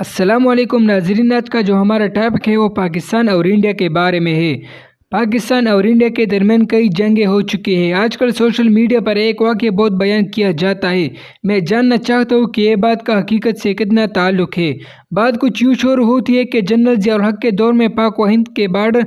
अस्सलाम वालेकुम नाज़रीन। आज का जो हमारा टॉपिक है वो पाकिस्तान और इंडिया के बारे में है। पाकिस्तान और इंडिया के दरमियान कई जंगें हो चुकी हैं। आजकल सोशल मीडिया पर एक वाक़या बहुत बयान किया जाता है। मैं जानना चाहता हूँ कि ये बात का हकीकत से कितना ताल्लुक़ है। बात कुछ यूँ शुरू होती है कि जनरल ज़िया हक के दौर में पाक व हिंद के बॉर्डर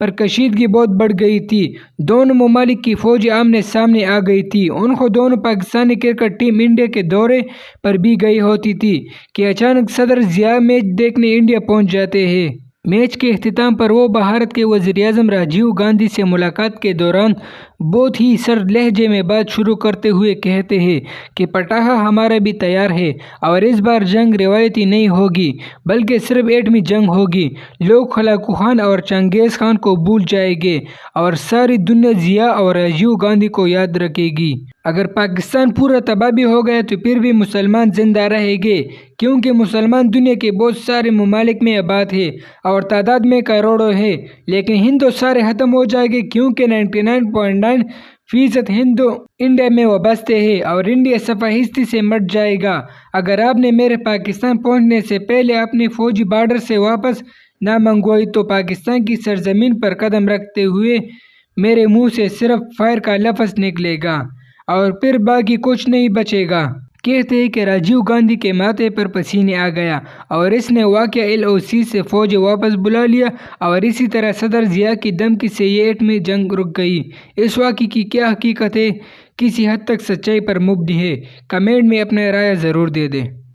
पर कशीदगी बहुत बढ़ गई थी। दोनों ममालिक की फ़ौज आमने सामने आ गई थी। उनको दोनों पाकिस्तानी क्रिकेट टीम इंडिया के दौरे पर भी गई होती थी कि अचानक सदर ज़िया मैच देखने इंडिया पहुंच जाते हैं। मैच के अख्तिताम पर वो भारत के वज़ीर-ए-आज़म राजीव गांधी से मुलाकात के दौरान बहुत ही सर्द लहजे में बात शुरू करते हुए कहते हैं कि पटाखा हमारा भी तैयार है और इस बार जंग रिवायती नहीं होगी बल्कि सिर्फ एटमी जंग होगी। लोग हलाकू खान और चंगेज़ खान को भूल जाएंगे और सारी दुनिया ज़िया और राजीव गांधी को याद रखेगी। अगर पाकिस्तान पूरा तबाह भी हो गया तो फिर भी मुसलमान जिंदा रहेंगे, क्योंकि मुसलमान दुनिया के बहुत सारे ममालिक में आबाद है और तादाद में करोड़ों है। लेकिन हिंदू सारे ख़त्म हो जाएंगे क्योंकि 99.9% हिंदू इंडिया में वाबस्ते हैं और इंडिया सफाहिस्ती से मट जाएगा। अगर आपने मेरे पाकिस्तान पहुंचने से पहले अपनी फौजी बॉर्डर से वापस ना मंगवाई तो पाकिस्तान की सरजमीन पर कदम रखते हुए मेरे मुंह से सिर्फ फायर का लफ्ज़ निकलेगा और फिर बाकी कुछ नहीं बचेगा। कहते हैं कि राजीव गांधी के माथे पर पसीने आ गया और इसने वाक़या LOC से फौज वापस बुला लिया और इसी तरह सदर ज़िया की धमकी से ये एटमी जंग रुक गई। इस वाक़े की क्या हकीकत है, किसी हद तक सच्चाई पर मुबनी है? कमेंट में अपना राय ज़रूर दे दें।